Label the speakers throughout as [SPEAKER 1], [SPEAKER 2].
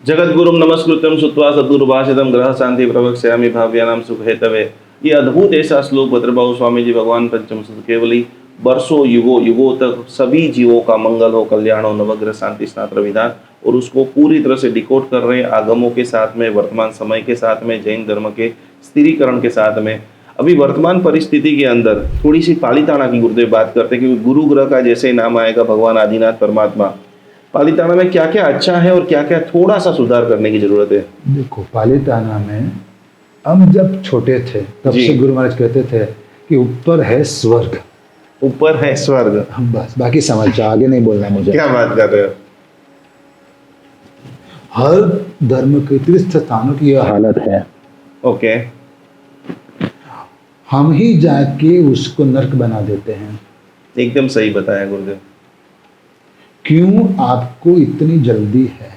[SPEAKER 1] जगद्गुरुम नमस्कृत्यम श्रुत्वा सद्गुरुभाषितम ग्रह शांति प्रवक्ष्यामि भाव्यानाम सुख हेतवे। ये अद्भुत ऐसा श्लोक भद्रबाहु स्वामी जी भगवान पंचम सुत केवली वर्षों युगों युगों तक सभी जीवों का मंगल हो, कल्याण हो, नवग्रह शांति स्नात्र विधान, और उसको पूरी तरह से डिकोड कर रहे हैं आगमों के साथ में, वर्तमान समय के साथ में, जैन धर्म के स्थिरीकरण के साथ में। अभी वर्तमान परिस्थिति के अंदर थोड़ी सी पालिताना की गुरुदेव बात करते हैं, क्योंकि गुरु ग्रह का जैसे ही नाम आएगा भगवान आदिनाथ परमात्मा, पालिताना में क्या क्या अच्छा है और क्या क्या थोड़ा सा सुधार करने की जरूरत है।
[SPEAKER 2] देखो, पालिताना में हम जब छोटे थे तब
[SPEAKER 1] जी।
[SPEAKER 2] से गुरु महाराज कहते थे कि ऊपर है स्वर्ग,
[SPEAKER 1] ऊपर है स्वर्ग।
[SPEAKER 2] हम बस बाकी समझ जाओ, आगे नहीं बोलना मुझे।
[SPEAKER 1] क्या बात कर रहे हो।
[SPEAKER 2] हर धर्म के तीर्थ स्थानों की यह हालत है।
[SPEAKER 1] ओके।
[SPEAKER 2] हम ही जाके उसको नर्क बना देते हैं।
[SPEAKER 1] एकदम सही बताया गुरुदेव।
[SPEAKER 2] क्यों आपको इतनी जल्दी है?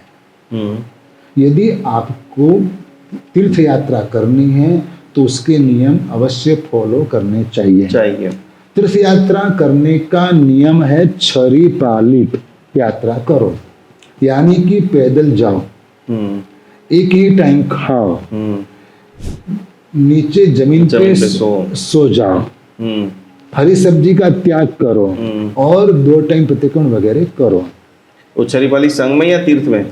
[SPEAKER 2] यदि आपको तीर्थ यात्रा करनी है तो उसके नियम अवश्य फॉलो करने चाहिए। तीर्थ यात्रा करने का नियम है छरी पालित यात्रा करो, यानी कि पैदल जाओ, एक ही टाइम खाओ, नीचे जमीन पे सो जाओ, हरी सब्जी का त्याग करो और 2 टाइम प्रतिकोण वगैरह करो।
[SPEAKER 1] उच्छरीपाली संघ में या तीर्थ में?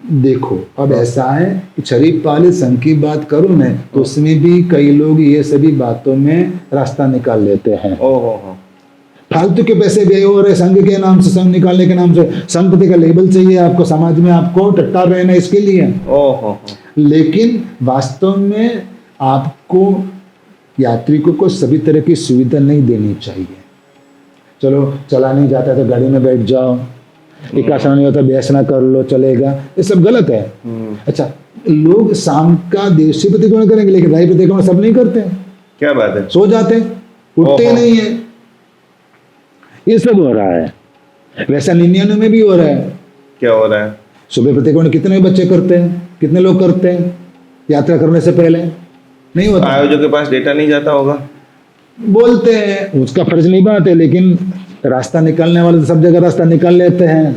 [SPEAKER 2] देखो, अब ऐसा है कि छरीपाली संघ की बात करूं मैं तो उसमें भी कई लोग ये सभी बातों में रास्ता निकाल लेते हैं।
[SPEAKER 1] ओहो,
[SPEAKER 2] फालतू के पैसे व्यय हो रहे संघ के नाम से, संघ निकालने के नाम से। संघपति का लेबल चाहिए आपको, समाज में आपको टट्टार रहना इसके लिए।
[SPEAKER 1] ओहो।
[SPEAKER 2] लेकिन वास्तव में आपको यात्रिकों को सभी तरह की सुविधा नहीं देनी चाहिए। चलो, चला नहीं जाता तो गाड़ी में बैठ जाओ, एकासन नहीं होता बेसना कर लो, चलेगा, ये सब गलत है। अच्छा, लोग शाम का देशी प्रतिकोण करेंगे लेकिन राय प्रतिकोण सब नहीं करते।
[SPEAKER 1] क्या बात है।
[SPEAKER 2] सो जाते हैं, उठते नहीं है। ये सब हो रहा है। वैसा 99 में भी हो रहा है।
[SPEAKER 1] क्या हो रहा है?
[SPEAKER 2] सुबह प्रतिकोण कितने बच्चे करते हैं, कितने लोग करते हैं यात्रा करने से पहले? नहीं होता।
[SPEAKER 1] आयोजक के पास डेटा नहीं जाता होगा।
[SPEAKER 2] बोलते हैं, उसका फर्ज निभाते, लेकिन रास्ता निकालने वाले तो सब जगह रास्ता निकाल लेते हैं।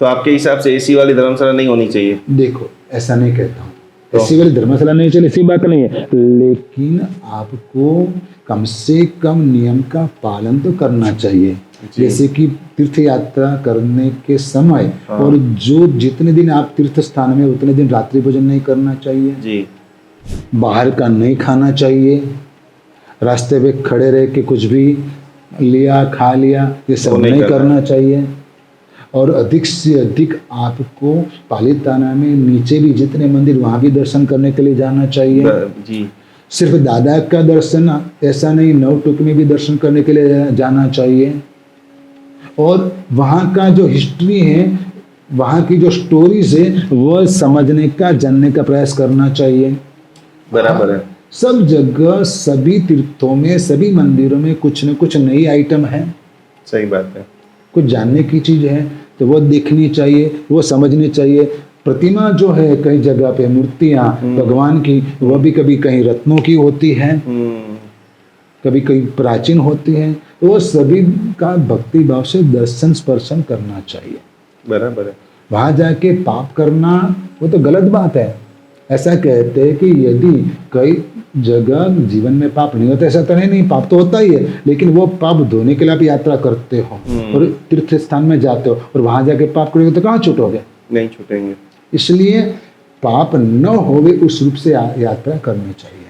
[SPEAKER 1] तो आपके हिसाब से एसी वाली धर्मशाला नहीं होनी चाहिए?
[SPEAKER 2] देखो, ऐसा नहीं कहता हूँ
[SPEAKER 1] तो?
[SPEAKER 2] ऐसी वाली धर्मशाला नहीं चाहिए, ऐसी बात नहीं है, लेकिन आपको कम से कम नियम का पालन तो करना चाहिए। जैसे कि तीर्थ यात्रा करने के समय और जो जितने दिन आप तीर्थ स्थान में उतने दिन रात्रि भोजन नहीं करना चाहिए
[SPEAKER 1] जी।
[SPEAKER 2] बाहर का नहीं खाना चाहिए, रास्ते पे खड़े रह के कुछ भी लिया खा लिया ये सब नहीं करना चाहिए। और अधिक से अधिक आपको पालिताना में नीचे भी जितने मंदिर वहाँ भी दर्शन करने के लिए जाना चाहिए
[SPEAKER 1] जी।
[SPEAKER 2] सिर्फ दादा का दर्शन ऐसा नहीं, नवटुक में भी दर्शन करने के लिए जाना चाहिए। और वहाँ का जो हिस्ट्री है, वहाँ की जो स्टोरीज है वो समझने का, जानने का प्रयास करना चाहिए।
[SPEAKER 1] बराबर है।
[SPEAKER 2] सब जगह सभी तीर्थों में सभी मंदिरों में कुछ न कुछ नई आइटम है।
[SPEAKER 1] सही बात है।
[SPEAKER 2] कुछ जानने की चीज है तो वो देखनी चाहिए, वो समझनी चाहिए। प्रतिमा जो है कई जगह पे मूर्तियां भगवान की, वो भी कभी कहीं रत्नों की होती है, कभी कहीं प्राचीन होती है, तो वो सभी का भक्ति भाव से दर्शन स्पर्शन करना चाहिए।
[SPEAKER 1] बराबर है।
[SPEAKER 2] वहां जाके पाप करना वो तो गलत बात है। ऐसा कहते हैं कि यदि कई जगह जीवन में पाप नहीं होता, ऐसा तो नहीं, पाप तो होता ही है, लेकिन वो पाप धोने के लिए आप यात्रा करते हो और तीर्थ स्थान में जाते हो और वहां जाके पाप करोगे तो कहाँ छूटोगे?
[SPEAKER 1] नहीं छूटेंगे।
[SPEAKER 2] इसलिए पाप न होवे उस रूप से यात्रा करनी चाहिए।